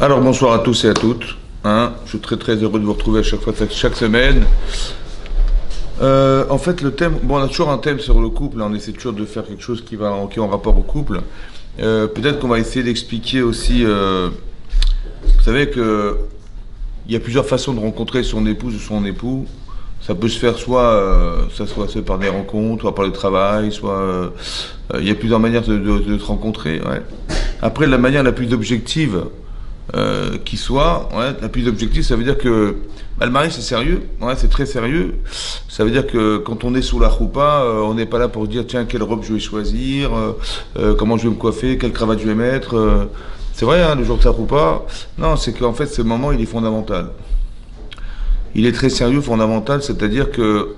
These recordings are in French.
Alors bonsoir à tous et à toutes. Je suis très très heureux de vous retrouver à chaque fois, chaque semaine. En fait, le thème, bon, on a toujours un thème sur le couple. On essaie toujours de faire quelque chose qui est en rapport au couple. Peut-être qu'on va essayer d'expliquer aussi. Vous savez que il y a plusieurs façons de rencontrer son épouse ou son époux. Ça peut se faire soit par des rencontres, soit par le travail, il y a plusieurs manières de se rencontrer. Ouais. Après, la manière la plus objective qui soit, ouais, la plus objective, ça veut dire que le mariage c'est sérieux, ouais, c'est très sérieux. Ça veut dire que quand on est sous la choupa, on n'est pas là pour se dire tiens quelle robe je vais choisir, comment je vais me coiffer, quelle cravate je vais mettre. C'est vrai, le jour de sa choupa. Non, c'est qu'en fait ce moment il est fondamental. Il est très sérieux, fondamental, c'est-à-dire que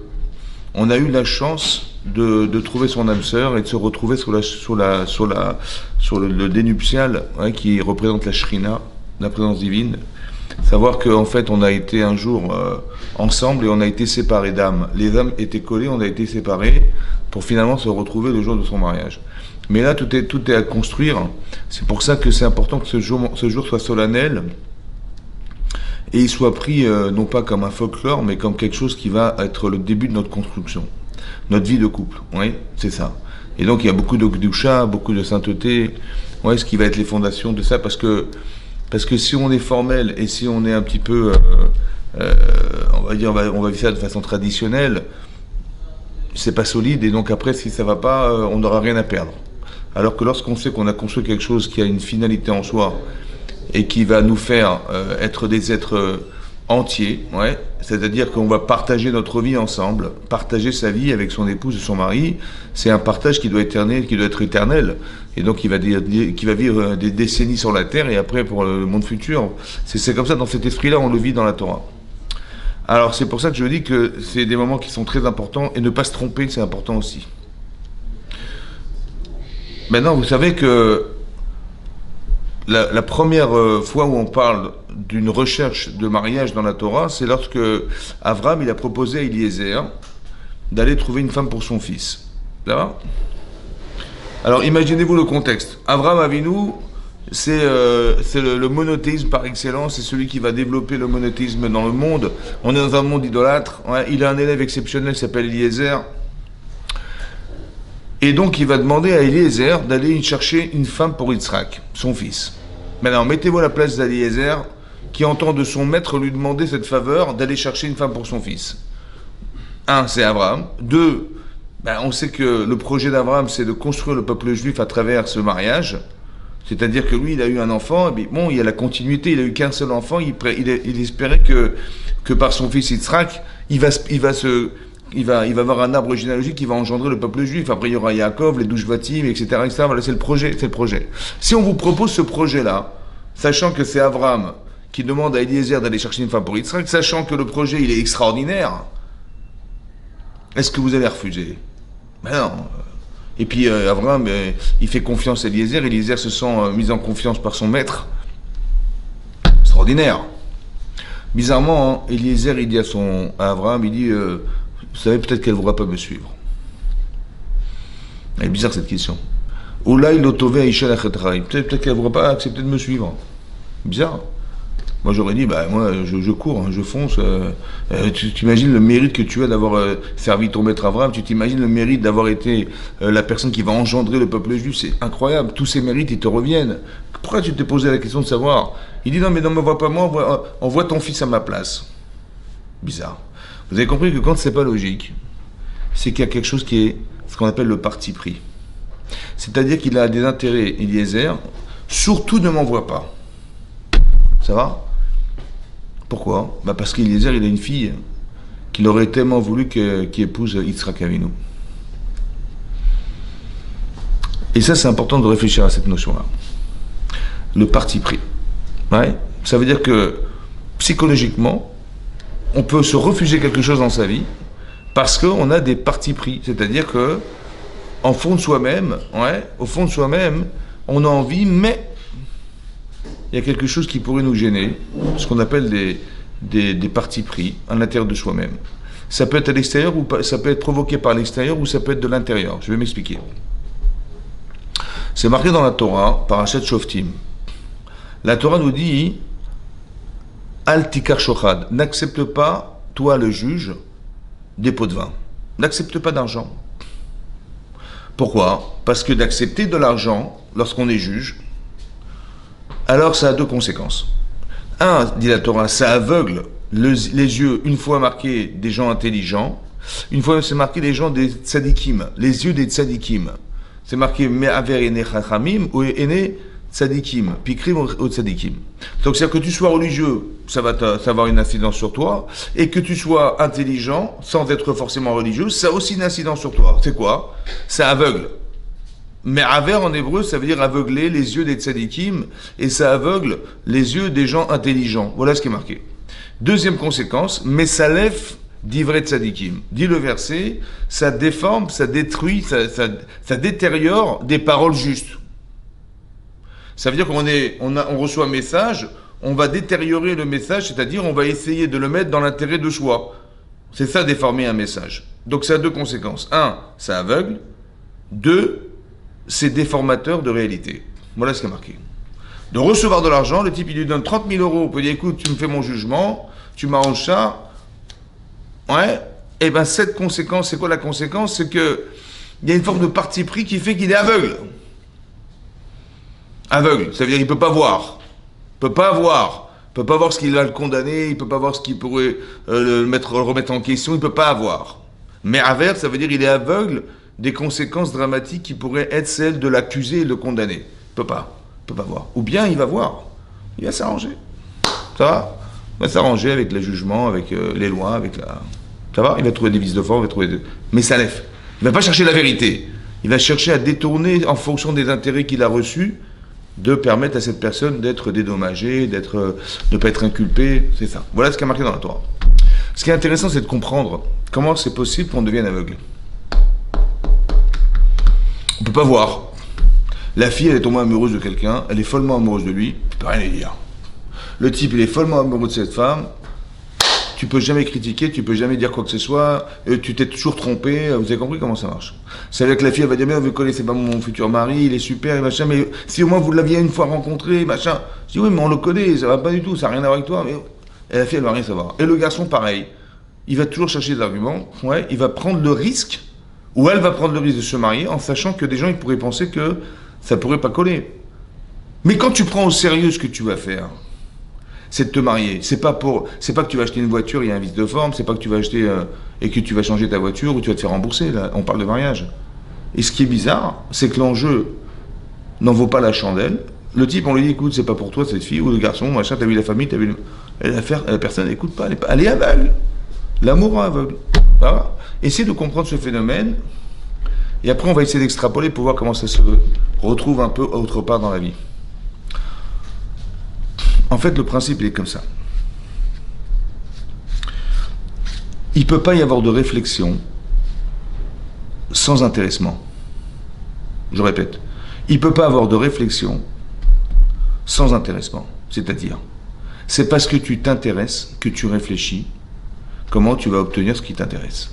on a eu la chance de trouver son âme sœur et de se retrouver sur le dénuptial, ouais, qui représente la shrina, la présence divine. Savoir qu'en fait on a été un jour ensemble et on a été séparés d'âmes. Les âmes étaient collées, on a été séparés pour finalement se retrouver le jour de son mariage. Mais là tout est à construire. C'est pour ça que c'est important que ce jour soit solennel et il soit pris non pas comme un folklore mais comme quelque chose qui va être le début de notre construction, notre vie de couple. Oui, c'est ça. Et donc il y a beaucoup de gdusha, beaucoup de sainteté, ouais, ce qui va être les fondations de ça, parce que si on est formel et si on est un petit peu, on va dire, on va vivre ça de façon traditionnelle, c'est pas solide, et donc après si ça va pas, on n'aura rien à perdre. Alors que lorsqu'on sait qu'on a construit quelque chose qui a une finalité en soi et qui va nous faire être des êtres entiers, ouais, c'est-à-dire qu'on va partager notre vie ensemble, partager sa vie avec son épouse et son mari, c'est un partage qui doit être éternel, et donc qui va vivre des décennies sur la terre et après pour le monde futur. C'est comme ça, dans cet esprit-là, on le vit dans la Torah. Alors c'est pour ça que je dis que c'est des moments qui sont très importants, et ne pas se tromper, c'est important aussi. Maintenant, vous savez que la première fois où on parle d'une recherche de mariage dans la Torah, c'est lorsque Avram il a proposé à Eliezer d'aller trouver une femme pour son fils. Là. Alors imaginez-vous le contexte. Avram Avinu, c'est le monothéisme par excellence, c'est celui qui va développer le monothéisme dans le monde. On est dans un monde idolâtre. Ouais, il a un élève exceptionnel qui s'appelle Eliezer. Et donc il va demander à Eliezer d'aller chercher une femme pour Yitzhak, son fils. Maintenant, mettez-vous à la place d'Eliezer, qui entend de son maître lui demander cette faveur d'aller chercher une femme pour son fils. Un, c'est Abraham. Deux, on sait que le projet d'Abraham, c'est de construire le peuple juif à travers ce mariage. C'est-à-dire que lui, il a eu un enfant, et puis bon, il y a la continuité, il a eu qu'un seul enfant, il espérait que par son fils Yitzhak, il va avoir un arbre généalogique qui va engendrer le peuple juif. Après, il y aura Yaakov, les 12 Shvatim, etc., etc. Voilà, c'est le projet. Si on vous propose ce projet-là, sachant que c'est Abraham qui demande à Eliezer d'aller chercher une femme pour Yitzhak, sachant que le projet, il est extraordinaire, est-ce que vous allez refuser? Non. Et puis, Abraham, il fait confiance à Eliezer. Eliezer se sent mis en confiance par son maître. Extraordinaire. Bizarrement, Eliezer, il dit à Abraham, il dit... vous savez, peut-être qu'elle ne voudra pas me suivre. Elle est bizarre cette question. Peut-être qu'elle ne voudra pas accepter de me suivre. Bizarre. Moi j'aurais dit, moi je cours, je fonce. Tu t'imagines le mérite que tu as d'avoir servi ton maître Abraham, tu t'imagines le mérite d'avoir été la personne qui va engendrer le peuple juif, c'est incroyable. Tous ces mérites, ils te reviennent. Pourquoi tu t'es posé la question de savoir? Il dit, non, mais ne me vois pas moi, envoie ton fils à ma place. Bizarre. Vous avez compris que quand c'est pas logique, c'est qu'il y a quelque chose qui est ce qu'on appelle le parti pris. C'est-à-dire qu'il a des intérêts, Eliezer, surtout ne m'envoie pas. Ça va? Pourquoi? Parce qu'Eliezer, il a une fille qu'il aurait tellement voulu qu'il épouse Yitzhak Avinu. Et ça, c'est important de réfléchir à cette notion-là. Le parti pris. Ouais? Ça veut dire que, psychologiquement, on peut se refuser quelque chose dans sa vie parce qu'on a des partis pris. C'est-à-dire que, en fond de soi-même, ouais, au fond de soi-même, on a envie, mais il y a quelque chose qui pourrait nous gêner, ce qu'on appelle des partis pris à l'intérieur de soi-même. Ça peut être à l'extérieur, ou ça peut être provoqué par l'extérieur, ou ça peut être de l'intérieur. Je vais m'expliquer. C'est marqué dans la Torah, Parashat Shoftim. La Torah nous dit Al tikar shochad, n'accepte pas, toi le juge, des pots de vin. N'accepte pas d'argent. Pourquoi? Parce que d'accepter de l'argent lorsqu'on est juge, alors ça a deux conséquences. Un, dit la Torah, ça aveugle les yeux, une fois marqué des gens intelligents, une fois c'est marqué les gens des tzadikim, les yeux des tzadikim. C'est marqué Me'aver ene chachamim ou ene tzadikim, pikrim au tzadikim. Donc c'est-à-dire que tu sois religieux, ça va avoir une incidence sur toi, et que tu sois intelligent, sans être forcément religieux, ça a aussi une incidence sur toi. C'est quoi? Ça aveugle. Mais aver en hébreu, ça veut dire aveugler les yeux des tzadikim, et ça aveugle les yeux des gens intelligents. Voilà ce qui est marqué. Deuxième conséquence, mesalef d'ivrei tzadikim. Dit le verset, ça déforme, ça détruit, ça détériore des paroles justes. Ça veut dire qu'on reçoit un message, on va détériorer le message, c'est-à-dire on va essayer de le mettre dans l'intérêt de soi. C'est ça, déformer un message. Donc ça a deux conséquences. Un, ça aveugle. Deux, c'est déformateur de réalité. Voilà ce qui est marqué. De recevoir de l'argent, le type il lui donne 30 000 euros, il peut dire écoute, tu me fais mon jugement, tu m'arranges ça. Ouais, et bien cette conséquence, c'est quoi la conséquence? C'est que il y a une forme de parti pris qui fait qu'il est aveugle. Aveugle, ça veut dire qu'il ne peut pas voir. Il ne peut pas voir. Il ne peut pas voir ce qu'il va le condamner, il ne peut pas voir ce qui pourrait le remettre en question, il ne peut pas avoir. Mais aver, ça veut dire qu'il est aveugle des conséquences dramatiques qui pourraient être celles de l'accuser et de le condamner. Il ne peut pas. Il ne peut pas voir. Ou bien il va voir. Il va s'arranger. Ça va? Il va s'arranger avec les jugements, avec les lois, avec la... Ça va? Il va trouver des vices de forme, il va trouver... Mais ça lève. Il ne va pas chercher la vérité. Il va chercher à détourner en fonction des intérêts qu'il a reçus, de permettre à cette personne d'être dédommagée, de ne pas être inculpée. C'est ça. Voilà ce qui est marqué dans la Torah. Ce qui est intéressant, c'est de comprendre comment c'est possible qu'on devienne aveugle. On ne peut pas voir. La fille, elle est tombée amoureuse de quelqu'un, elle est follement amoureuse de lui, tu peux rien lui dire. Le type, il est follement amoureux de cette femme, tu peux jamais critiquer, tu peux jamais dire quoi que ce soit, tu t'es toujours trompé, vous avez compris comment ça marche. C'est avec la fille, elle va dire, mais vous connaissez pas mon futur mari, il est super, et machin, mais si au moins vous l'aviez une fois rencontré, machin. Je dis, oui, mais on le connaît, ça va pas du tout, ça n'a rien à voir avec toi, mais... Et la fille, elle va rien savoir. Et le garçon, pareil, il va toujours chercher des arguments, ouais, il va prendre le risque, ou elle va prendre le risque de se marier, en sachant que des gens, ils pourraient penser que ça pourrait pas coller. Mais quand tu prends au sérieux ce que tu vas faire, c'est de te marier. C'est pas que tu vas acheter une voiture, il y a un vice de forme, c'est pas que tu vas acheter et que tu vas changer ta voiture ou tu vas te faire rembourser. Là, on parle de mariage. Et ce qui est bizarre, c'est que l'enjeu n'en vaut pas la chandelle. Le type, on lui dit, écoute, c'est pas pour toi cette fille, ou le garçon, machin, t'as vu la famille, t'as vu la personne n'écoute pas, elle est aveugle. L'amour rend aveugle. Voilà. Essayez de comprendre ce phénomène, et après on va essayer d'extrapoler pour voir comment ça se retrouve un peu autre part dans la vie. En fait, le principe, il est comme ça. Il ne peut pas y avoir de réflexion sans intéressement. Je répète, il ne peut pas avoir de réflexion sans intéressement. C'est-à-dire, c'est parce que tu t'intéresses que tu réfléchis comment tu vas obtenir ce qui t'intéresse.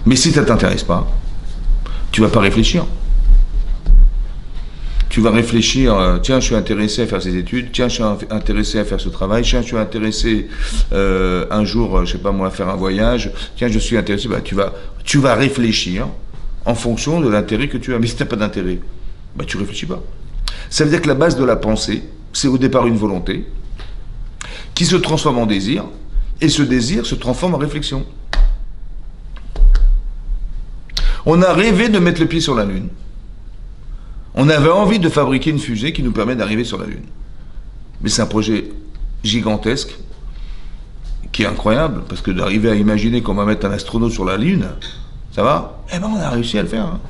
Mais si ça ne t'intéresse pas, tu ne vas pas réfléchir. Tu vas réfléchir, tiens, je suis intéressé à faire ces études, tiens, je suis intéressé à faire ce travail, tiens, je suis intéressé un jour, je sais pas moi, à faire un voyage, tiens, je suis intéressé, bah, tu vas réfléchir en fonction de l'intérêt que tu as. Mais si tu n'as pas d'intérêt, bah, tu réfléchis pas. Ça veut dire que la base de la pensée, c'est au départ une volonté qui se transforme en désir, et ce désir se transforme en réflexion. On a rêvé de mettre le pied sur la Lune. On avait envie de fabriquer une fusée qui nous permet d'arriver sur la Lune. Mais c'est un projet gigantesque, qui est incroyable, parce que d'arriver à imaginer qu'on va mettre un astronaute sur la Lune, ça va? Eh ben on a réussi à le faire. Hein.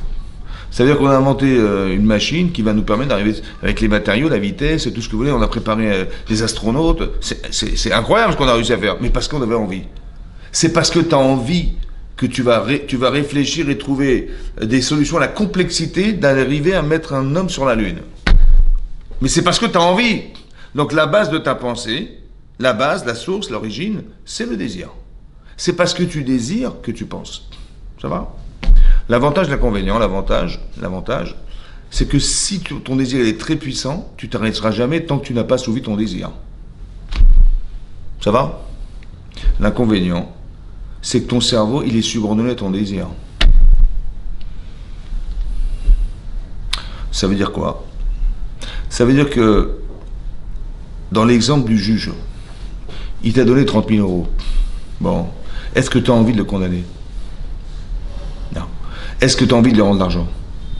Ça veut dire qu'on a inventé une machine qui va nous permettre d'arriver avec les matériaux, la vitesse, tout ce que vous voulez. On a préparé les astronautes. C'est incroyable ce qu'on a réussi à faire, mais parce qu'on avait envie. C'est parce que tu as envie que tu vas réfléchir et trouver des solutions à la complexité d'arriver à mettre un homme sur la Lune. Mais c'est parce que tu as envie. Donc la base de ta pensée, la base, la source, l'origine, c'est le désir. C'est parce que tu désires que tu penses. Ça va? L'avantage, l'inconvénient, l'avantage, c'est que si ton désir est très puissant, tu t'arrêteras jamais tant que tu n'as pas assouvi ton désir. Ça va? L'inconvénient, c'est que ton cerveau, il est subordonné à ton désir. Ça veut dire quoi? Ça veut dire que, dans l'exemple du juge, il t'a donné 30 000 euros. Bon, est-ce que tu as envie de le condamner? Non. Est-ce que tu as envie de lui rendre l'argent?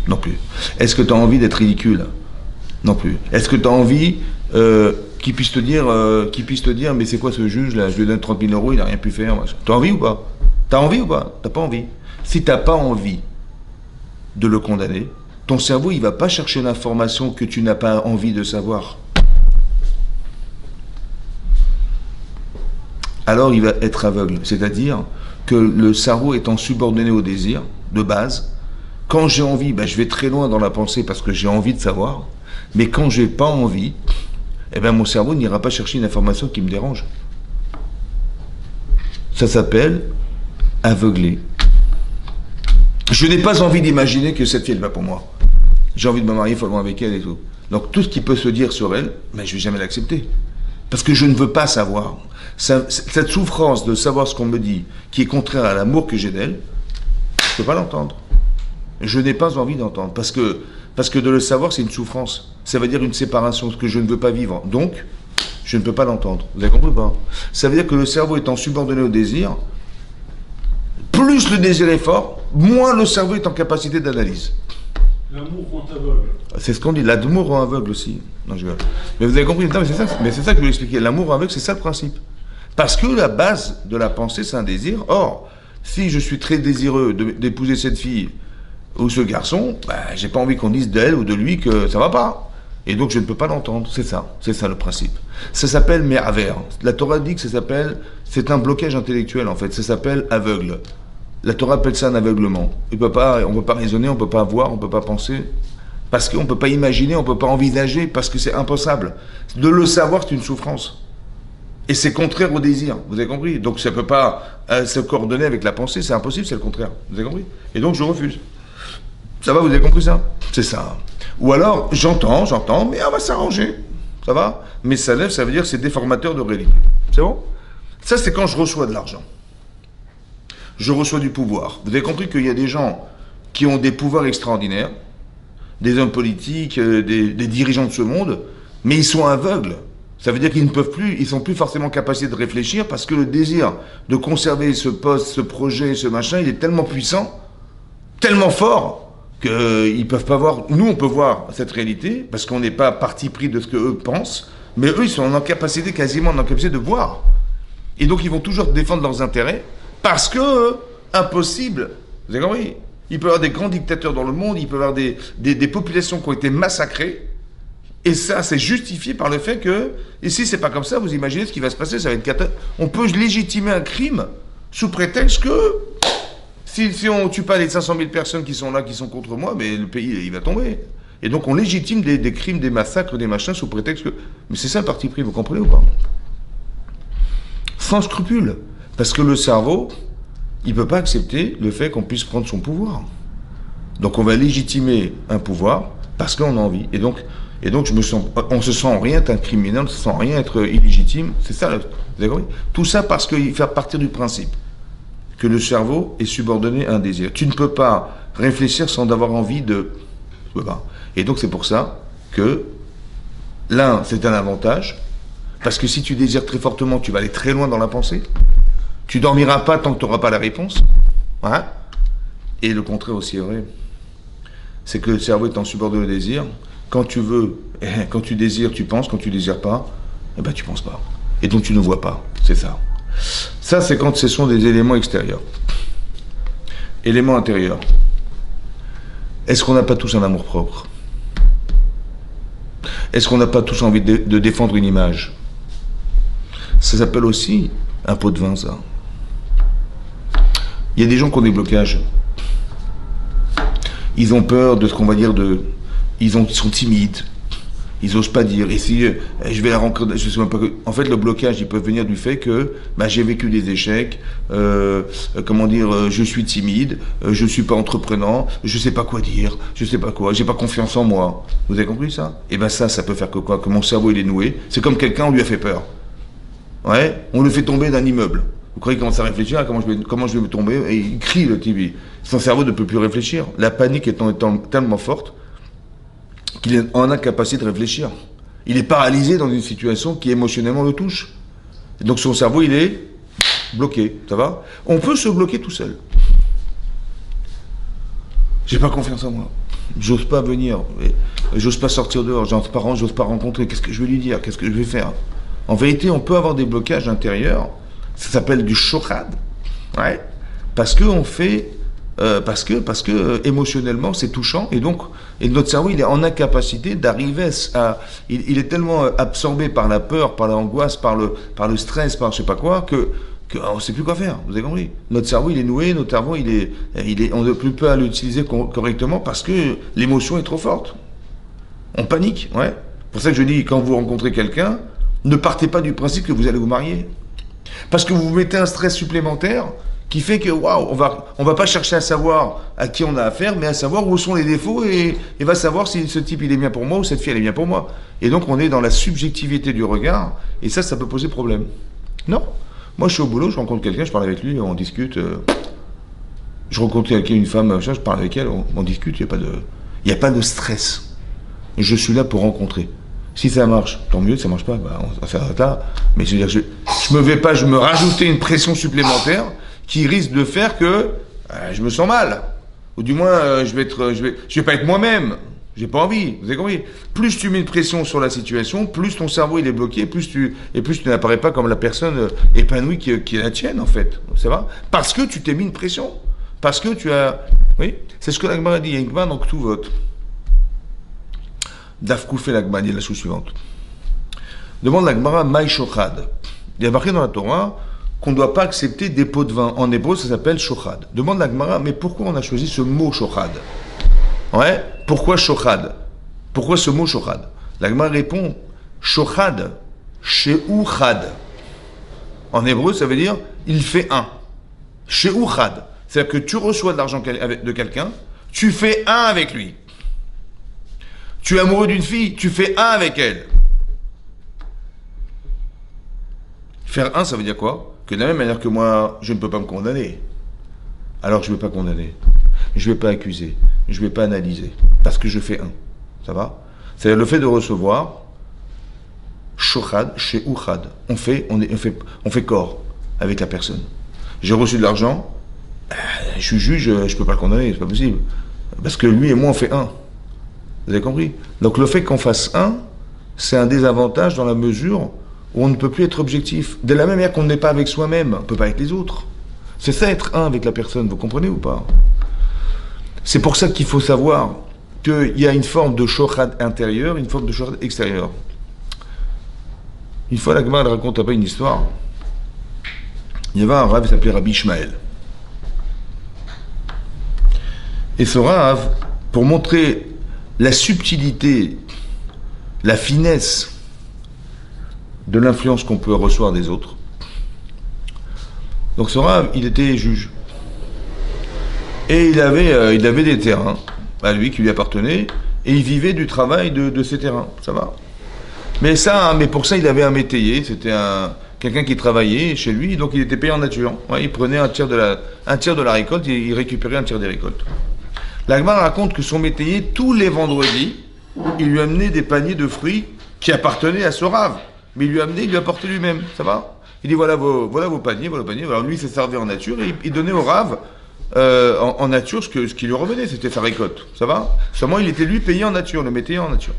Non plus. Est-ce que tu as envie d'être ridicule? Non plus. Est-ce que tu as envie qu'il puisse te dire, mais c'est quoi ce juge là? Je lui donne 30 000 euros, il n'a rien pu faire. Tu as envie ou pas? T'as envie ou pas? T'as pas envie. Si t'as pas envie de le condamner, ton cerveau, il va pas chercher l'information que tu n'as pas envie de savoir. Alors il va être aveugle. C'est-à-dire que le cerveau étant subordonné au désir, de base, quand j'ai envie, je vais très loin dans la pensée parce que j'ai envie de savoir, mais quand j'ai pas envie, mon cerveau n'ira pas chercher une information qui me dérange. Ça s'appelle aveugler. Je n'ai pas envie d'imaginer que cette fille, elle va pour moi. J'ai envie de me marier, il faut loin avec elle et tout. Donc tout ce qui peut se dire sur elle, je ne vais jamais l'accepter. Parce que je ne veux pas savoir. Cette souffrance de savoir ce qu'on me dit, qui est contraire à l'amour que j'ai d'elle, je ne peux pas l'entendre. Je n'ai pas envie d'entendre. Parce que de le savoir, c'est une souffrance. Ça veut dire une séparation, ce que je ne veux pas vivre. Donc, je ne peux pas l'entendre. Vous avez compris ou pas? Ça veut dire que le cerveau étant subordonné au désir, plus le désir est fort, moins le cerveau est en capacité d'analyse. L'amour rend aveugle. C'est ce qu'on dit, l'amour rend aveugle aussi. Non, je... Mais vous avez compris, non, mais c'est ça que je voulais expliquer. L'amour aveugle, c'est ça le principe. Parce que la base de la pensée, c'est un désir. Or, si je suis très désireux d'épouser cette fille ou ce garçon, j'ai pas envie qu'on dise d'elle ou de lui que ça va pas. Et donc je ne peux pas l'entendre. C'est ça le principe. Ça s'appelle me'aver. La Torah dit que c'est un blocage intellectuel en fait. Ça s'appelle aveugle. La Torah appelle ça un aveuglement. On peut pas raisonner, on peut pas voir, on peut pas penser. Parce qu'on peut pas imaginer, on peut pas envisager, parce que c'est impossible. De le savoir, c'est une souffrance. Et c'est contraire au désir, vous avez compris? Donc ça peut pas se coordonner avec la pensée, c'est impossible, c'est le contraire. Vous avez compris? Et donc je refuse. Ça va, vous avez compris ça? C'est ça. Ou alors, j'entends, mais on va s'arranger. Ça va? Mais ça veut dire que c'est déformateur de réalité. C'est bon? Ça, c'est quand je reçois de l'argent. Je reçois du pouvoir. Vous avez compris qu'il y a des gens qui ont des pouvoirs extraordinaires, des hommes politiques, des dirigeants de ce monde, mais ils sont aveugles. Ça veut dire qu'ils ne peuvent plus, ils sont plus forcément capables de réfléchir parce que le désir de conserver ce poste, ce projet, ce machin, il est tellement puissant, tellement fort, qu'ils peuvent pas voir. Nous, on peut voir cette réalité parce qu'on n'est pas parti pris de ce qu'eux pensent, mais eux, ils sont en incapacité, quasiment en incapacité de voir. Et donc, ils vont toujours défendre leurs intérêts parce que, impossible, vous avez compris? Il peut y avoir des grands dictateurs dans le monde, il peut y avoir des populations qui ont été massacrées, et ça, c'est justifié par le fait que, et si c'est pas comme ça, vous imaginez ce qui va se passer, ça va être catastrophique. On peut légitimer un crime sous prétexte que, si on tue pas les 500 000 personnes qui sont là, qui sont contre moi, mais le pays, il va tomber. Et donc on légitime des crimes, des massacres, des machins, sous prétexte que... Mais c'est ça le parti pris, vous comprenez ou pas? Sans scrupule. Parce que le cerveau, il peut pas accepter le fait qu'on puisse prendre son pouvoir. Donc on va légitimer un pouvoir parce qu'on a envie. Et donc on se sent rien être un criminel, on se sent rien être illégitime. C'est ça, vous avez compris? Tout ça parce qu'il fait partir du principe que le cerveau est subordonné à un désir. Tu ne peux pas réfléchir sans avoir envie de... Tu peux pas. Et donc c'est pour ça que l'un, c'est un avantage, parce que si tu désires très fortement, tu vas aller très loin dans la pensée. Tu dormiras pas tant que tu n'auras pas la réponse. Hein? Et le contraire aussi est vrai. C'est que le cerveau est en subordonné au désir. Quand tu veux, quand tu désires, tu penses. Quand tu désires pas, tu penses pas. Et donc tu ne vois pas. C'est ça. Ça, c'est quand ce sont des éléments extérieurs. Éléments intérieurs. Est-ce qu'on n'a pas tous un amour propre? Est-ce qu'on n'a pas tous envie de défendre une image? Ça s'appelle aussi un pot de vin, ça. Il y a des gens qui ont des blocages. Ils ont peur de ce qu'on va dire de... Ils sont timides. Ils osent pas dire. Et si je vais la rencontrer, je sais même pas que. En fait, le blocage, il peut venir du fait que j'ai vécu des échecs. Comment dire, je suis timide, je suis pas entreprenant, je sais pas quoi dire, je sais pas quoi, j'ai pas confiance en moi. Vous avez compris ça? Et ben ça peut faire que quoi? Que mon cerveau il est noué. C'est comme quelqu'un, on lui a fait peur. Ouais, on le fait tomber d'un immeuble. Vous croyez qu'il commence à réfléchir à comment je vais me tomber? Et il crie le type. Son cerveau ne peut plus réfléchir. La panique étant tellement forte qu'il est en incapacité de réfléchir. Il est paralysé dans une situation qui émotionnellement le touche. Et donc son cerveau, il est bloqué. Ça va? On peut se bloquer tout seul. J'ai pas confiance en moi. J'ose pas venir. J'ose pas sortir dehors. J'entre parents, j'ose pas rencontrer. Qu'est-ce que je vais lui dire? Qu'est-ce que je vais faire? En vérité, on peut avoir des blocages intérieurs. Ça s'appelle du shochad. Ouais. Parce que on fait. Parce que émotionnellement c'est touchant et donc notre cerveau il est en incapacité d'arriver à il est tellement absorbé par la peur, par l'angoisse, par le stress, par je sais pas quoi que on sait plus quoi faire. Vous avez compris? Notre cerveau il est noué, notre cerveau il est on ne peut pas l'utiliser correctement parce que l'émotion est trop forte. On panique, ouais. C'est pour ça que je dis quand vous rencontrez quelqu'un, ne partez pas du principe que vous allez vous marier parce que vous vous mettez un stress supplémentaire. Qui fait que, waouh, on va pas chercher à savoir à qui on a affaire, mais à savoir où sont les défauts et va savoir si ce type il est bien pour moi ou cette fille elle est bien pour moi. Et donc on est dans la subjectivité du regard, et ça peut poser problème. Non. Moi je suis au boulot, je rencontre quelqu'un, je parle avec lui, on discute. Je rencontre quelqu'un, une femme, je parle avec elle, on discute, il n'y a pas de stress. Je suis là pour rencontrer. Si ça marche, tant mieux, si ça marche pas, on va faire un tas. Mais je veux dire, je me rajouter une pression supplémentaire qui risque de faire que je me sens mal. Ou du moins, je vais pas être moi-même. J'ai pas envie. Vous avez compris? Plus tu mets une pression sur la situation, plus ton cerveau il est bloqué, plus tu n'apparais pas comme la personne épanouie qui est la tienne, en fait. Ça va? Parce que tu t'es mis une pression. Parce que tu as... Oui? C'est ce que la Gemara dit. Il y a une Gemara dans tout vote. Dafkoufé la Gemara dit la chose suivante. Demande la Gemara Maï Shochad. Il y a marqué dans la Torah qu'on ne doit pas accepter des pots de vin. En hébreu, ça s'appelle shochad. Demande la Gemara, mais pourquoi on a choisi ce mot shochad? Ouais, pourquoi shochad? Pourquoi ce mot shochad? La Gemara répond, shochad, she'uchad. En hébreu, ça veut dire, il fait un. She'uchad. C'est-à-dire que tu reçois de l'argent de quelqu'un, tu fais un avec lui. Tu es amoureux d'une fille, tu fais un avec elle. Faire un, ça veut dire quoi? Que de la même manière que moi, je ne peux pas me condamner. Alors je ne vais pas condamner. Je ne vais pas accuser. Je ne vais pas analyser. Parce que je fais un. Ça va? C'est-à-dire le fait de recevoir, shochad, chez uchad. On fait corps avec la personne. J'ai reçu de l'argent, je suis juge, je ne peux pas le condamner, c'est pas possible. Parce que lui et moi, on fait un. Vous avez compris? Donc le fait qu'on fasse un, c'est un désavantage dans la mesure où on ne peut plus être objectif. De la même manière qu'on n'est pas avec soi-même, on ne peut pas être les autres. C'est ça être un avec la personne, vous comprenez ou pas? C'est pour ça qu'il faut savoir qu'il y a une forme de shochad intérieur, une forme de shochad extérieur. Une fois, la Gemara raconte un peu une histoire. Il y avait un rav qui s'appelait Rabbi Ishmael. Et ce rav, pour montrer la subtilité, la finesse de l'influence qu'on peut recevoir des autres. Donc ce rav, il était juge. Et il avait des terrains à lui qui lui appartenaient, et il vivait du travail de ces terrains. Ça va? Mais pour ça, il avait un métayer, c'était quelqu'un qui travaillait chez lui, donc il était payé en nature. Ouais, il prenait un tiers de la récolte, et il récupérait un tiers des récoltes. La Gemara raconte que son métayer, tous les vendredis, il lui amenait des paniers de fruits qui appartenaient à ce rave. Mais il lui apportait lui-même, ça va? Il dit voilà vos paniers, voilà vos paniers. Alors lui, il s'est servi en nature et il donnait au rave en nature ce qui lui revenait, c'était sa récolte, ça va? Seulement, il était lui payé en nature, le métayer en nature.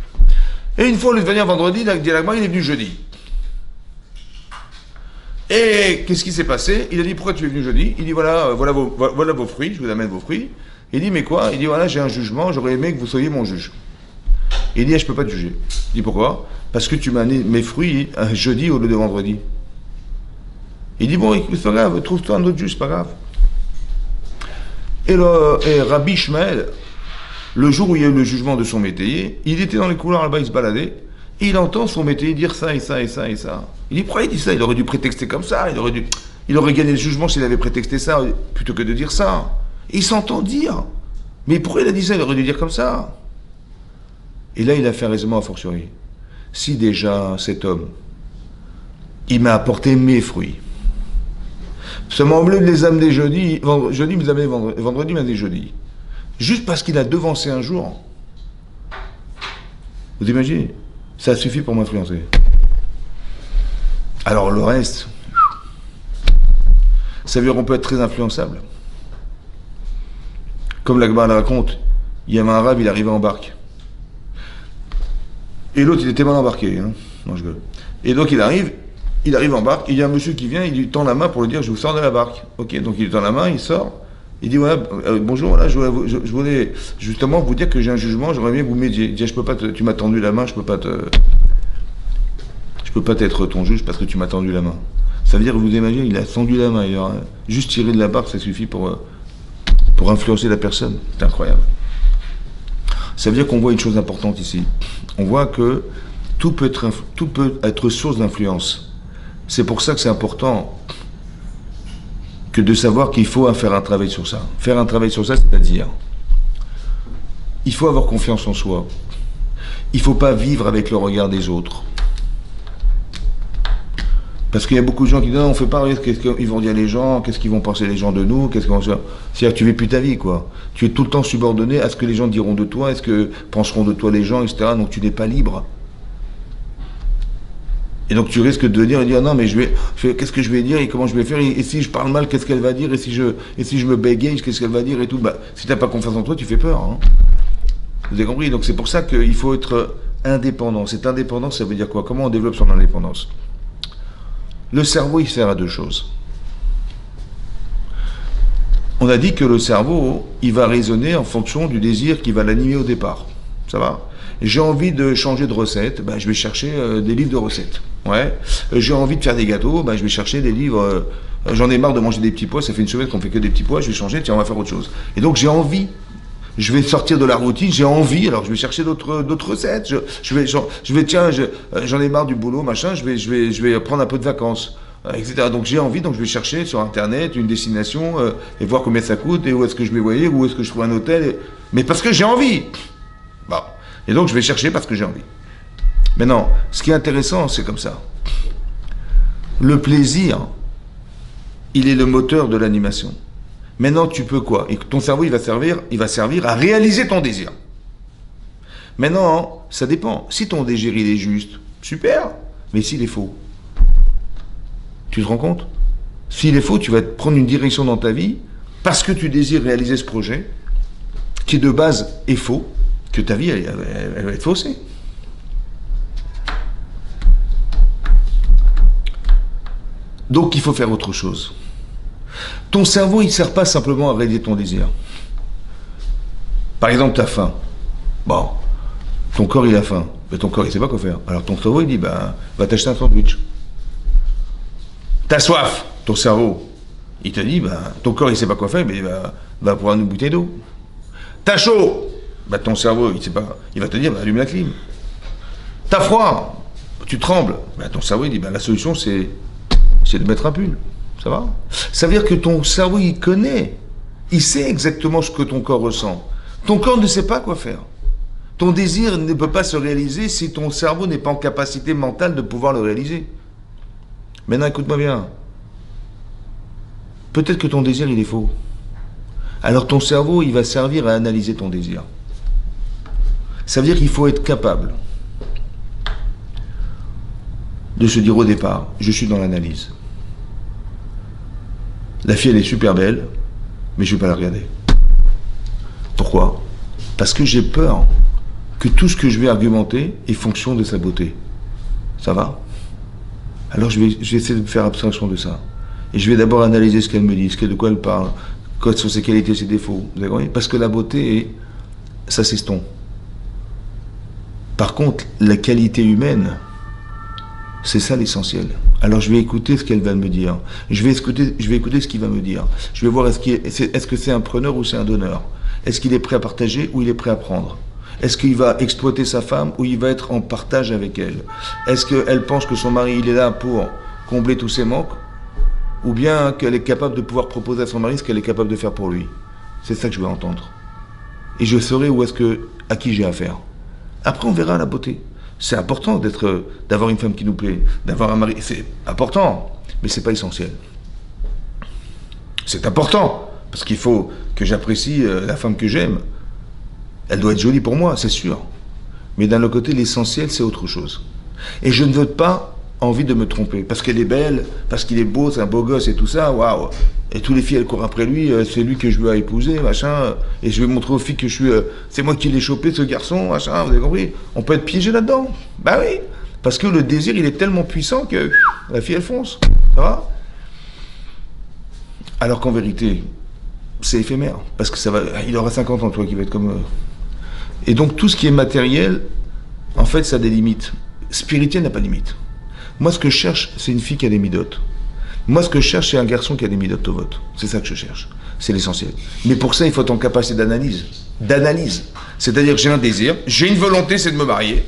Et une fois, au lieu de venir vendredi, il est venu jeudi. Et qu'est-ce qui s'est passé? Il a dit pourquoi tu es venu jeudi? Il dit voilà vos fruits, je vous amène vos fruits. Il dit mais quoi? Il dit voilà, j'ai un jugement, j'aurais aimé que vous soyez mon juge. Il dit je peux pas te juger. Il dit pourquoi? Parce que tu m'as amené mes fruits jeudi au lieu de vendredi. Il dit bon, c'est pas grave, trouve-toi un autre juge, c'est pas grave. Et Rabbi Ishmael, le jour où il y a eu le jugement de son métayer, il était dans les couloirs là-bas, il se baladait, Et il entend son métier dire ça et ça et ça et ça. Il dit, pourquoi il dit ça? Il aurait dû prétexter comme ça, il aurait gagné le jugement s'il avait prétexté ça, plutôt que de dire ça. Et il s'entend dire. Mais pourquoi il a dit ça? Il aurait dû dire comme ça. Et là, il a fait un raisonnement a fortiori. Si déjà, cet homme, il m'a apporté mes fruits, seulement au lieu de les amener jeudi, jeudi, me amener vendredi, me amener jeudi. Juste parce qu'il a devancé un jour. Vous imaginez? Ça suffit pour m'influencer. Alors le reste, ça veut dire qu'on peut être très influençable. Comme la Gemara raconte, il y avait un arabe, il arrivait en barque. Et l'autre, il était mal embarqué. Hein. Non, je gueule. Et donc il arrive en barque, il y a un monsieur qui vient, il lui tend la main pour lui dire, je vous sors de la barque. Ok, donc il lui tend la main, il sort. Il dit, voilà, bonjour, voilà, je voulais justement vous dire que j'ai un jugement, j'aimerais bien que vous m'aidiez. Il dit, je peux pas tu m'as tendu la main, je peux pas être ton juge parce que tu m'as tendu la main. Ça veut dire, vous imaginez, il a tendu la main, il a juste tiré de la barque, ça suffit pour influencer la personne. C'est incroyable. Ça veut dire qu'on voit une chose importante ici. On voit que tout peut être source d'influence. C'est pour ça que c'est important que de savoir qu'il faut faire un travail sur ça. Faire un travail sur ça, c'est-à-dire, il faut avoir confiance en soi. Il ne faut pas vivre avec le regard des autres. Parce qu'il y a beaucoup de gens qui disent, non, on ne fait pas rire, qu'est-ce qu'ils vont dire les gens, qu'est-ce qu'ils vont penser les gens de nous, c'est-à-dire que tu ne vis plus ta vie, quoi. Tu es tout le temps subordonné à ce que les gens diront de toi, à ce que penseront de toi les gens, etc. Donc tu n'es pas libre. Et donc tu risques de venir et dire, non, mais qu'est-ce que je vais dire et comment je vais faire, et si je parle mal, qu'est-ce qu'elle va dire, et si je me bégaye, qu'est-ce qu'elle va dire, et tout. Bah, si tu n'as pas confiance en toi, tu fais peur. Hein. Vous avez compris? Donc c'est pour ça qu'il faut être indépendant. Cette indépendance, ça veut dire quoi? Comment on développe son indépendance? Le cerveau, il sert à deux choses. On a dit que le cerveau, il va raisonner en fonction du désir qui va l'animer au départ. Ça va? J'ai envie de changer de recette, ben, je vais chercher des livres de recettes. Ouais. J'ai envie de faire des gâteaux, ben, je vais chercher des livres. J'en ai marre de manger des petits pois, ça fait une semaine qu'on fait que des petits pois, je vais changer, tiens, on va faire autre chose. Et donc j'ai envie. Je vais sortir de la routine, j'ai envie, alors je vais chercher d'autres recettes. J'en ai marre du boulot, machin, je vais prendre un peu de vacances, etc. Donc j'ai envie, donc je vais chercher sur Internet une destination et voir combien ça coûte et où est-ce que je vais voyager, où est-ce que je trouve un hôtel. Mais parce que j'ai envie. Bon. Et donc je vais chercher parce que j'ai envie. Maintenant, ce qui est intéressant, c'est comme ça. Le plaisir, il est le moteur de l'animation. Maintenant, tu peux quoi? Et ton cerveau, il va servir à réaliser ton désir. Maintenant, ça dépend. Si ton désir, il est juste, super. Mais s'il est faux, tu te rends compte? S'il est faux, tu vas prendre une direction dans ta vie parce que tu désires réaliser ce projet qui, de base, est faux, que ta vie, elle va être faussée. Donc, il faut faire autre chose. Ton cerveau, il ne sert pas simplement à réaliser ton désir. Par exemple, tu as faim. Bon, ton corps, il a faim. Mais ton corps, il ne sait pas quoi faire. Alors ton cerveau, il dit, va t'acheter un sandwich. T'as soif. Ton cerveau, il te dit, ton corps, il ne sait pas quoi faire, mais va prendre une bouteille d'eau. T'as chaud. Ton cerveau, il va te dire, allume la clim. T'as froid. Tu trembles. Ton cerveau, il dit, la solution, c'est de mettre un pull. Ça va? Ça veut dire que ton cerveau, il connaît. Il sait exactement ce que ton corps ressent. Ton corps ne sait pas quoi faire. Ton désir ne peut pas se réaliser si ton cerveau n'est pas en capacité mentale de pouvoir le réaliser. Maintenant, écoute-moi bien. Peut-être que ton désir, il est faux. Alors ton cerveau, il va servir à analyser ton désir. Ça veut dire qu'il faut être capable de se dire au départ, je suis dans l'analyse. La fille, elle est super belle, mais je ne vais pas la regarder. Pourquoi? Parce que j'ai peur que tout ce que je vais argumenter est fonction de sa beauté. Ça va? Alors je vais essayer de faire abstraction de ça. Et je vais d'abord analyser ce qu'elle me dit, de quoi elle parle, quelles sont ses qualités, ses défauts. Vous avez compris? Parce que la beauté, ça s'estompe. Par contre, la qualité humaine, c'est ça l'essentiel. Alors je vais écouter ce qu'elle va me dire. Je vais écouter ce qu'il va me dire. Je vais voir est-ce que c'est un preneur ou c'est un donneur. Est-ce qu'il est prêt à partager ou il est prêt à prendre. Est-ce qu'il va exploiter sa femme ou il va être en partage avec elle? Est-ce qu'elle pense que son mari, il est là pour combler tous ses manques? Ou bien qu'elle est capable de pouvoir proposer à son mari ce qu'elle est capable de faire pour lui? C'est ça que je veux entendre. Et je saurai à qui j'ai affaire. Après, on verra la beauté. C'est important d'avoir une femme qui nous plaît, d'avoir un mari. C'est important, mais c'est pas essentiel. C'est important, parce qu'il faut que j'apprécie la femme que j'aime. Elle doit être jolie pour moi, c'est sûr. Mais d'un autre côté, l'essentiel, c'est autre chose. Et je ne veux pas envie de me tromper, parce qu'elle est belle, parce qu'il est beau, c'est un beau gosse et tout ça, waouh. Et toutes les filles, elles courent après lui, c'est lui que je veux épouser, machin. Et je vais montrer aux filles que c'est moi qui l'ai chopé, ce garçon, machin, vous avez compris? On peut être piégé là-dedans. Bah oui. Parce que le désir, il est tellement puissant que la fille, elle fonce. Ça va? Alors qu'en vérité, c'est éphémère. Parce que il aura 50 ans, toi, qui va être comme... Et donc, tout ce qui est matériel, en fait, ça a des limites. Spirituel n'a pas de limite. Moi, ce que je cherche, c'est une fille qui a des midotes. Moi, ce que je cherche, c'est un garçon qui a des midotes tovot. C'est ça que je cherche. C'est l'essentiel. Mais pour ça, il faut être en capacité d'analyse. C'est-à-dire que j'ai un désir, j'ai une volonté, c'est de me marier.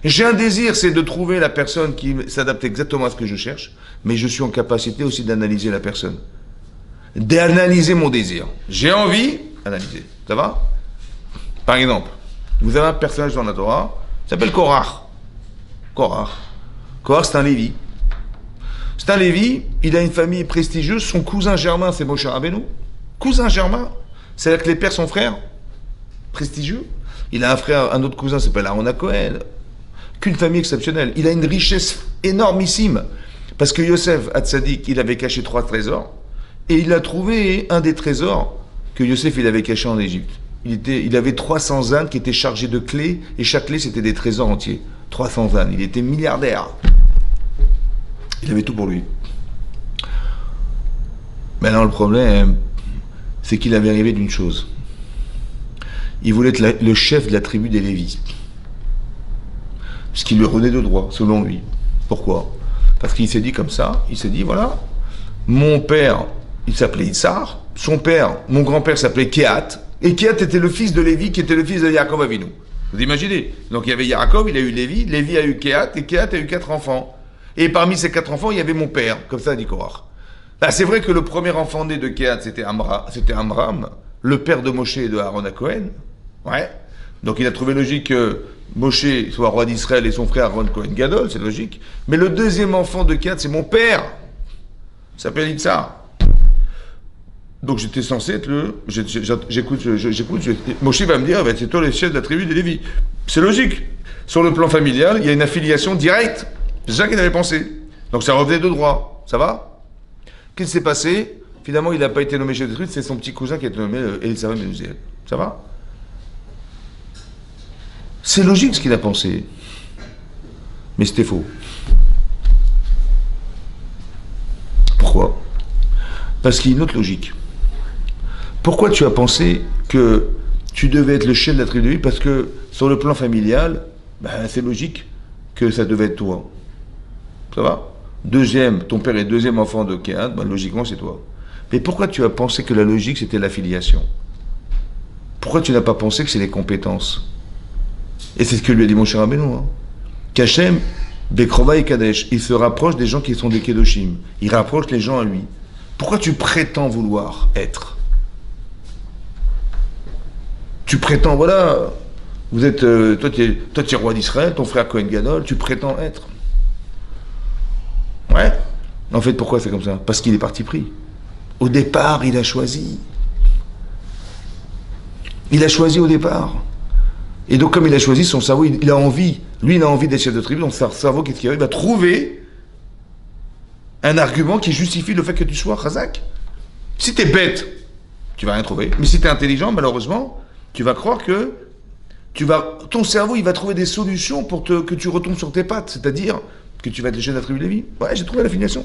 J'ai un désir, c'est de trouver la personne qui s'adapte exactement à ce que je cherche. Mais je suis en capacité aussi d'analyser la personne. D'analyser mon désir. J'ai envie, analyser. Ça va? Par exemple, vous avez un personnage dans la Torah, il s'appelle Korach. Korach, c'est un Lévi. C'est un Lévi, il a une famille prestigieuse, son cousin germain, c'est Moshe Rabbeinu. Cousin germain, c'est-à-dire que les pères sont frères, prestigieux. Il a un autre cousin, s'appelle Aaron Cohen. Qu'une famille exceptionnelle. Il a une richesse énormissime. Parce que Yosef Hatzadik, il avait caché 3 trésors, et il a trouvé un des trésors que Yosef, il avait caché en Égypte. Il avait 300 ânes qui étaient chargés de clés, et chaque clé, c'était des trésors entiers. 300 ânes. Il était milliardaire. Il avait tout pour lui. Maintenant, le problème, c'est qu'il avait rêvé d'une chose. Il voulait être le chef de la tribu des Lévis. Ce qui lui revenait de droit, selon lui. Pourquoi? Parce qu'il s'est dit comme ça, il s'est dit, voilà, mon père, il s'appelait Issar, son père, mon grand-père s'appelait Kehat, et Kehat était le fils de Lévi, qui était le fils de Yaakov Avinu. Vous imaginez? Donc il y avait Yaakov, il a eu Lévi, Lévi a eu Kehat, et Kehat a eu 4 enfants. Et parmi ces 4 enfants, il y avait mon père, comme ça dit Korach. Bah, c'est vrai que le premier enfant né de Kehat, c'était Amram, le père de Moshe et de Aaron à Cohen. Ouais. Donc il a trouvé logique que Moshe soit roi d'Israël et son frère Aaron Cohen Gadol, c'est logique. Mais le deuxième enfant de Kehat, c'est mon père. Il s'appelle Itzar. Donc j'étais censé être j'écoute, Moshe va me dire, c'est toi le chef de la tribu des Lévis. C'est logique. Sur le plan familial, il y a une affiliation directe. C'est ça qu'il avait pensé. Donc ça revenait de droit. Ça va? Qu'est-ce qui s'est passé? Finalement, il n'a pas été nommé chef de tribu, c'est son petit cousin qui a été nommé Elisabeth Ben Uziel. Ça va? C'est logique ce qu'il a pensé. Mais c'était faux. Pourquoi? Parce qu'il y a une autre logique. Pourquoi tu as pensé que tu devais être le chef de la tribu? Parce que sur le plan familial, c'est logique que ça devait être toi. Ça va? Ton père est deuxième enfant de Kehat, logiquement c'est toi. Mais pourquoi tu as pensé que la logique c'était l'affiliation? Pourquoi tu n'as pas pensé que c'est les compétences? Et c'est ce que lui a dit mon cher Rabbeinu. Kachem, Bekrova et Kadesh, il se rapproche des gens qui sont des Kedoshim. Il rapproche les gens à lui. Pourquoi tu prétends vouloir être? Tu prétends, voilà, vous êtes, toi tu es roi d'Israël, ton frère Cohen Gadol, tu prétends être. Ouais. En fait, pourquoi c'est comme ça? Parce qu'il est parti pris. Au départ, il a choisi. Il a choisi au départ. Et donc, comme il a choisi, son cerveau, il a envie. Lui, il a envie d'être chef de tribu. Donc, son cerveau, qu'est-ce qu'il va? Il va trouver un argument qui justifie le fait que tu sois chazak. Si t'es bête, tu vas rien trouver. Mais si t'es intelligent, malheureusement, tu vas croire que ton cerveau, il va trouver des solutions pour que tu retombes sur tes pattes. C'est-à-dire que tu vas être le chef de la tribu Lévi. Ouais, j'ai trouvé l'affiliation.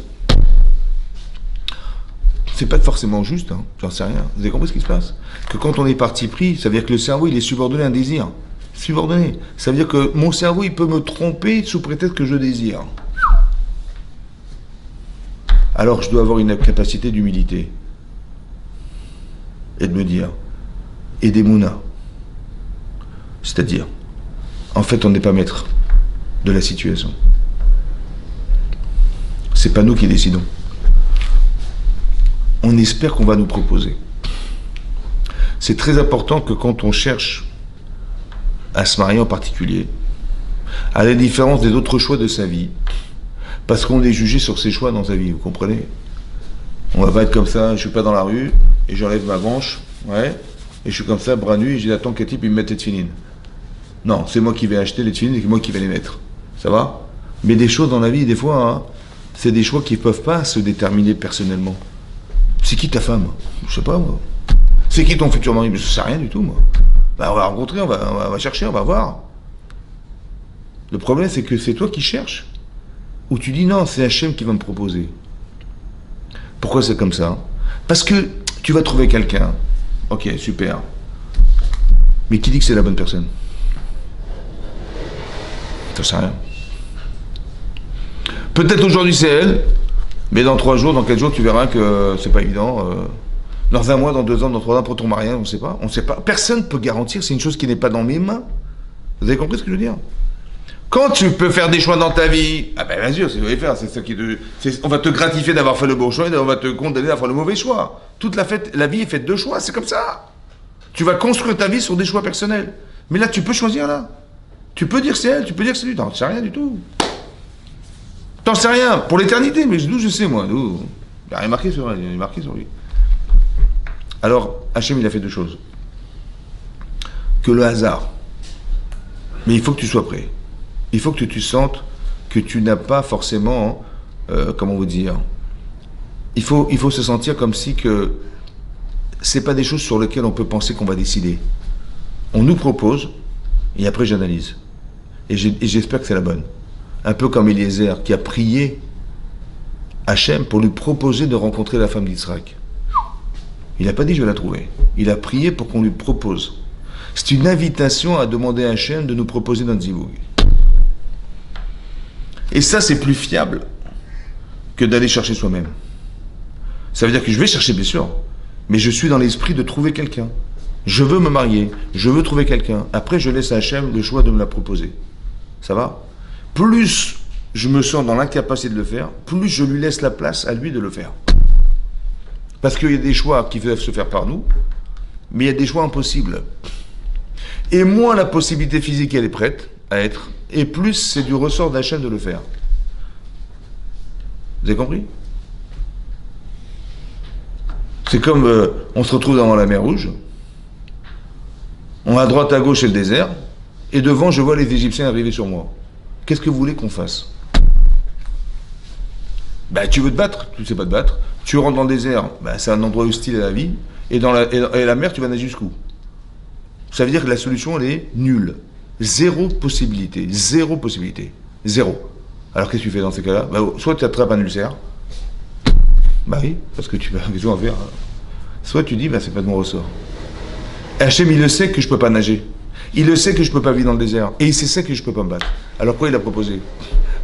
C'est pas forcément juste, j'en sais rien. Vous avez compris ce qui se passe? Que quand on est parti pris, ça veut dire que le cerveau, il est subordonné à un désir. Subordonné. Ça veut dire que mon cerveau, il peut me tromper sous prétexte que je désire. Alors je dois avoir une capacité d'humilité. Et de me dire, et des mounas. C'est-à-dire, en fait, on n'est pas maître de la situation. C'est pas nous qui décidons. On espère qu'on va nous proposer. C'est très important que quand on cherche à se marier en particulier, à la différence des autres choix de sa vie, parce qu'on est jugé sur ses choix dans sa vie, vous comprenez? On va pas être comme ça, je suis pas dans la rue, et j'enlève ma branche, ouais, et je suis comme ça, bras nus, et j'attends qu'un type il me mette les tefilines. Non, c'est moi qui vais acheter les tefilines et c'est moi qui vais les mettre. Ça va? Mais des choses dans la vie, des fois, hein, c'est des choix qui ne peuvent pas se déterminer personnellement. C'est qui ta femme? Je sais pas, moi. C'est qui ton futur mari? Je sais rien du tout, moi. Ben, on va rencontrer, on va chercher, on va voir. Le problème, c'est que c'est toi qui cherches. Ou tu dis non, c'est Hachem qui va me proposer. Pourquoi c'est comme ça? Parce que tu vas trouver quelqu'un. Ok, super. Mais qui dit que c'est la bonne personne? Ça sert à rien. Peut-être aujourd'hui c'est elle, mais dans 3 jours, dans 4 jours, tu verras que c'est pas évident. Dans 1 mois, dans 2 ans, dans 3 ans, pour ton mariage, on ne sait pas. On sait pas. Personne ne peut garantir, c'est une chose qui n'est pas dans mes mains. Vous avez compris ce que je veux dire? Quand tu peux faire des choix dans ta vie, ah ben bien sûr, c'est ce que vous allez faire, c'est ça qui on va te gratifier d'avoir fait le bon choix et on va te condamner d'avoir fait le mauvais choix. Toute la vie est faite de choix, c'est comme ça. Tu vas construire ta vie sur des choix personnels. Mais là, tu peux choisir là. Tu peux dire c'est elle, tu peux dire c'est lui, t'en sais rien du tout. T'en sais rien, pour l'éternité, mais d'où je sais moi, d'où. Il n'y a rien marqué sur elle, il y a marqué sur lui. Alors, Hachem, il a fait 2 choses. Que le hasard. Mais il faut que tu sois prêt. Il faut que tu sentes que tu n'as pas forcément, comment vous dire, il faut se sentir comme si que c'est pas des choses sur lesquelles on peut penser qu'on va décider. On nous propose, et après j'analyse. Et j'espère que c'est la bonne. Un peu comme Eliezer qui a prié Hachem pour lui proposer de rencontrer la femme d'Israël. Il n'a pas dit je vais la trouver. Il a prié pour qu'on lui propose. C'est une invitation à demander à Hachem de nous proposer notre zivug. Et ça, c'est plus fiable que d'aller chercher soi-même. Ça veut dire que je vais chercher, bien sûr, mais je suis dans l'esprit de trouver quelqu'un. Je veux me marier, je veux trouver quelqu'un. Après, je laisse à Hachem le choix de me la proposer. Ça va? Plus je me sens dans l'incapacité de le faire, plus je lui laisse la place à lui de le faire. Parce qu'il y a des choix qui peuvent se faire par nous, mais il y a des choix impossibles. Et moins la possibilité physique elle est prête à être, et plus c'est du ressort d'Hachem de le faire. Vous avez compris? C'est comme on se retrouve devant la mer Rouge, on a à droite à gauche c'est le désert, et devant je vois les Égyptiens arriver sur moi. Qu'est-ce que vous voulez qu'on fasse? Ben, tu veux te battre, tu ne sais pas te battre, tu rentres dans le désert, ben, c'est un endroit hostile à la vie, et dans la mer tu vas nager jusqu'où? Ça veut dire que la solution elle est nulle. Zéro possibilité. Zéro possibilité. Zéro. Alors qu'est-ce que tu fais dans ces cas-là? Bah, soit tu attrapes un ulcère. Bah oui, parce que tu vas besoin de faire. Soit tu dis, bah c'est pas de mon ressort. Hachem, il le sait que je peux pas nager. Il le sait que je peux pas vivre dans le désert. Et il sait que je peux pas me battre. Alors pourquoi il a proposé?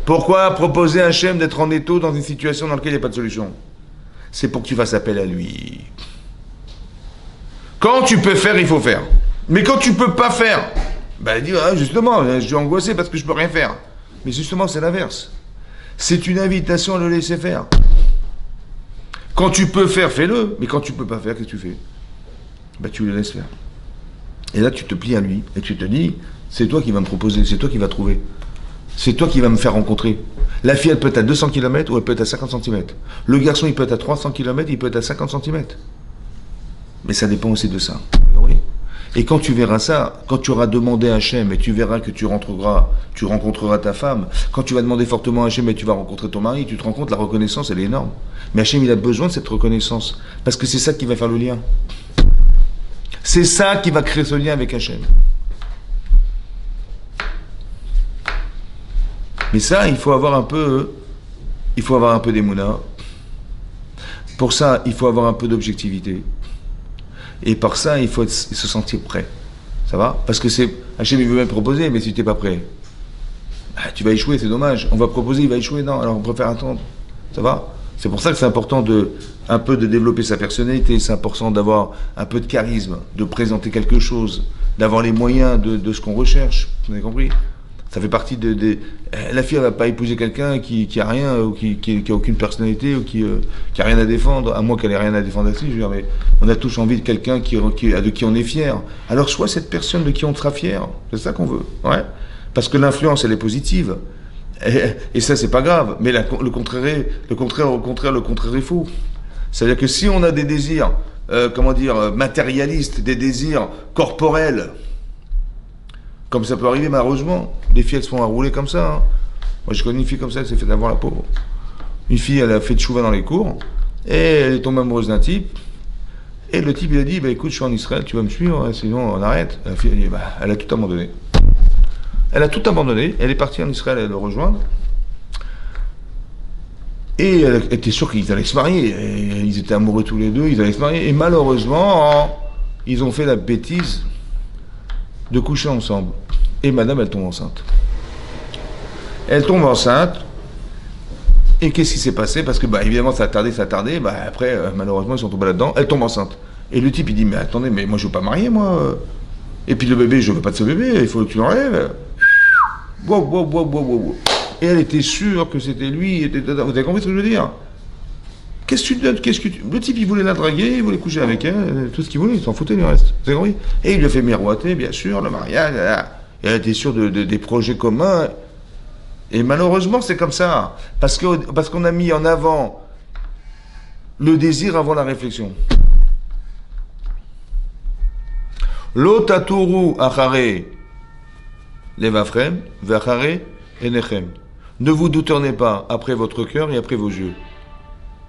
Pourquoi proposer à Hachem d'être en étau dans une situation dans laquelle il n'y a pas de solution? C'est pour que tu fasses appel à lui. Quand tu peux faire, il faut faire. Mais quand tu peux pas faire, ben dis, ah, justement, je suis angoissé parce que je peux rien faire. Mais justement, c'est l'inverse. C'est une invitation à le laisser faire. Quand tu peux faire, fais-le. Mais quand tu peux pas faire, qu'est-ce que tu fais? Ben tu le laisses faire. Et là, tu te plies à lui. Et tu te dis, c'est toi qui vas me proposer, c'est toi qui vas trouver. C'est toi qui vas me faire rencontrer. La fille, elle peut être à 200 km ou elle peut être à 50 cm. Le garçon, il peut être à 300 km, il peut être à 50 cm. Mais ça dépend aussi de ça. Oui. Et quand tu verras ça, quand tu auras demandé à Hachem et tu verras que tu rencontreras ta femme, quand tu vas demander fortement à Hachem et tu vas rencontrer ton mari, tu te rends compte, la reconnaissance, elle est énorme. Mais Hachem, il a besoin de cette reconnaissance. Parce que c'est ça qui va faire le lien. C'est ça qui va créer ce lien avec Hachem. Mais ça, il faut avoir un peu d'émouna. Pour ça, il faut avoir un peu d'objectivité. Et par ça, il faut se sentir prêt. Ça va? Parce que Hachem, il veut même proposer, mais si tu n'es pas prêt, tu vas échouer, c'est dommage. On va proposer, il va échouer, non, alors on préfère attendre. Ça va? C'est pour ça que c'est important un peu de développer sa personnalité, c'est important d'avoir un peu de charisme, de présenter quelque chose, d'avoir les moyens de ce qu'on recherche. Vous avez compris? Ça fait partie la fille, elle va pas épouser quelqu'un qui a rien, ou qui a aucune personnalité, ou qui a rien à défendre, à moins qu'elle ait rien à défendre aussi, je veux dire, mais on a tous envie de quelqu'un de qui on est fier. Alors sois cette personne de qui on sera fier. C'est ça qu'on veut. Ouais. Parce que l'influence, elle est positive. Et ça, c'est pas grave. Mais le contraire est faux. C'est-à-dire que si on a des désirs, matérialistes, des désirs corporels, comme ça peut arriver malheureusement, les filles elles se font rouler comme ça. Hein. Moi je connais une fille comme ça, elle s'est fait avoir la pauvre. Une fille, elle a fait de chouva dans les cours, et elle est tombée amoureuse d'un type, et le type il a dit, bah écoute, je suis en Israël, tu vas me suivre, sinon on arrête. La fille elle dit, bah elle a tout abandonné. Elle a tout abandonné, elle est partie en Israël, elle le rejoindre. Et elle était sûre qu'ils allaient se marier. Et ils étaient amoureux tous les deux, ils allaient se marier. Et malheureusement, ils ont fait la bêtise de coucher ensemble. Et madame, elle tombe enceinte. Elle tombe enceinte. Et qu'est-ce qui s'est passé? Parce que, évidemment, ça a tardé. Après, malheureusement, ils sont tombés là-dedans. Elle tombe enceinte. Et le type, il dit, mais attendez, mais moi, je veux pas marier, moi. Et puis le bébé, je veux pas de ce bébé. Il faut que tu l'enlèves. Wow. Et elle était sûre que c'était lui. Vous avez compris ce que je veux dire? Qu'est-ce que tu donnes? Le type, il voulait la draguer, il voulait coucher avec elle, tout ce qu'il voulait, il s'en foutait du reste. Vous avez compris? Et il lui a fait miroiter, bien sûr, le mariage. Et elle était sûre des projets communs. Et malheureusement, c'est comme ça. Parce qu'on a mis en avant le désir avant la réflexion. Lo taturu achare levafrem, ve'achare enechem. Ne vous détournez pas après votre cœur et après vos yeux.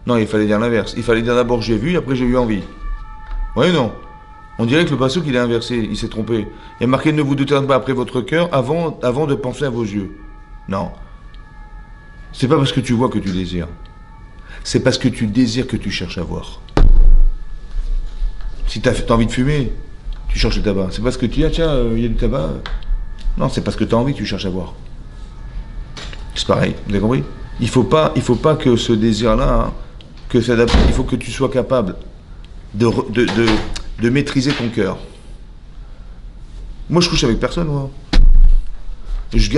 Non, il fallait dire l'inverse. Il fallait dire d'abord j'ai vu, après j'ai eu envie. Oui, non. On dirait que le passouk il est inversé, il s'est trompé. Il y a marqué ne vous détournez pas après votre cœur avant de penser à vos yeux. Non. C'est pas parce que tu vois que tu désires. C'est parce que tu désires que tu cherches à voir. Si tu as envie de fumer, tu cherches le tabac. C'est parce que tu dis, tiens, il y a du tabac. Non, c'est parce que tu as envie que tu cherches à voir. C'est pareil, vous avez compris? Il faut pas que ce désir-là, il faut que tu sois capable de maîtriser ton cœur. Moi, je couche avec personne, moi. Je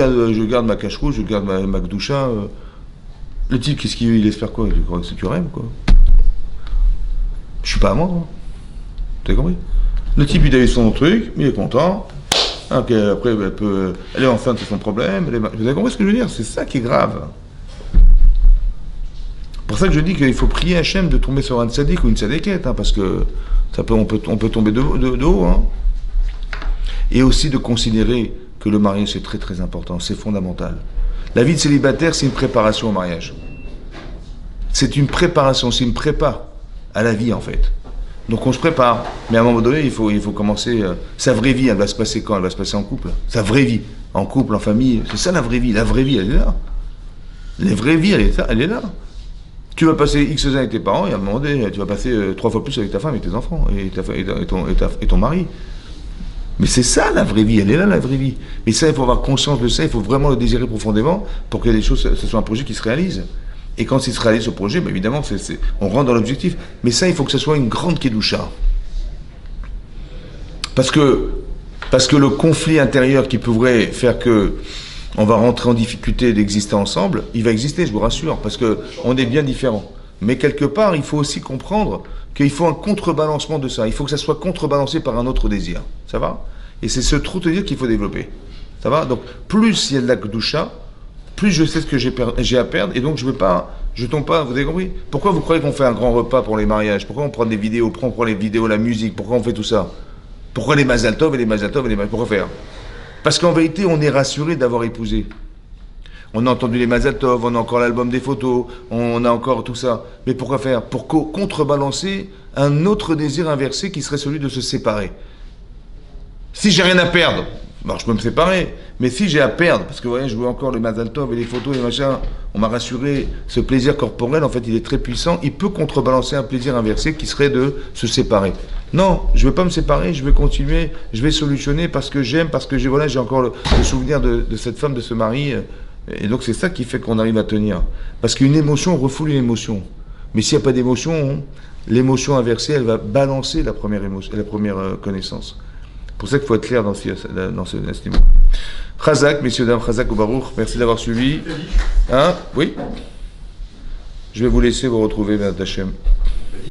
garde ma cache-rouge, je garde ma gdoucha. Le type, qu'est-ce qu'il espère quoi? Tu crois que tu rêves, quoi? Je suis pas à moi, moi. T'as compris? Le type, il a eu son truc, il est content. Okay, après, elle est enceinte, c'est son problème. Vous avez compris ce que je veux dire? C'est ça qui est grave. C'est pour ça que je dis qu'il faut prier Hachem de tomber sur un tzaddik ou une tzadikette, hein, parce que on peut tomber de haut. Hein. Et aussi de considérer que le mariage, c'est très très important, c'est fondamental. La vie de célibataire, c'est une préparation au mariage. C'est une préparation, c'est une prépa à la vie, en fait. Donc on se prépare, mais à un moment donné, il faut commencer. Sa vraie vie, elle va se passer quand? Elle va se passer en couple. Sa vraie vie, en couple, en famille, c'est ça la vraie vie. La vraie vie, elle est là. La vraie vie, elle est là. Tu vas passer X ans avec tes parents, et à un moment donné, tu vas passer 3 fois plus avec ta femme et tes enfants, et ton mari. Mais c'est ça la vraie vie, elle est là la vraie vie. Mais ça, il faut avoir conscience de ça, il faut vraiment le désirer profondément pour que les choses, ce soit un projet qui se réalise. Et quand il se réalise ce projet, évidemment, on rentre dans l'objectif. Mais ça, il faut que ce soit une grande kedusha. Parce que le conflit intérieur qui pourrait faire que on va rentrer en difficulté d'exister ensemble, il va exister, je vous rassure, parce qu'on est bien différents. Mais quelque part, il faut aussi comprendre qu'il faut un contrebalancement de ça. Il faut que ça soit contrebalancé par un autre désir. Ça va? Et c'est ce autre désir qu'il faut développer. Ça va? Donc, plus il y a de la kedusha, plus je sais ce que j'ai à perdre, et donc je tombe pas, vous avez compris? Pourquoi vous croyez qu'on fait un grand repas pour les mariages? Pourquoi on prend des vidéos, la musique? Pourquoi on fait tout ça? Pourquoi les Mazal Tov pourquoi faire? Parce qu'en vérité, on est rassuré d'avoir épousé. On a entendu les Mazal Tov, on a encore l'album des photos, on a encore tout ça. Mais pourquoi faire? Pour contrebalancer un autre désir inversé qui serait celui de se séparer. Si j'ai rien à perdre, je peux me séparer. Mais si j'ai à perdre, parce que vous voyez, je vois encore le Mazal Tov et les photos et les machins, on m'a rassuré, ce plaisir corporel, en fait, il est très puissant, il peut contrebalancer un plaisir inversé qui serait de se séparer. Non, je ne veux pas me séparer, je vais continuer, je vais solutionner parce que j'aime, parce que j'ai encore le souvenir de cette femme, de ce mari. Et donc c'est ça qui fait qu'on arrive à tenir. Parce qu'une émotion refoule une émotion. Mais s'il n'y a pas d'émotion, l'émotion inversée, elle va balancer la première connaissance. pour ça qu'il faut être clair dans ce niveau. Chazak, messieurs, dames, Chazak ou Baruch, merci d'avoir suivi. Hein? Oui? Je vais vous laisser vous retrouver, Béat Hachem.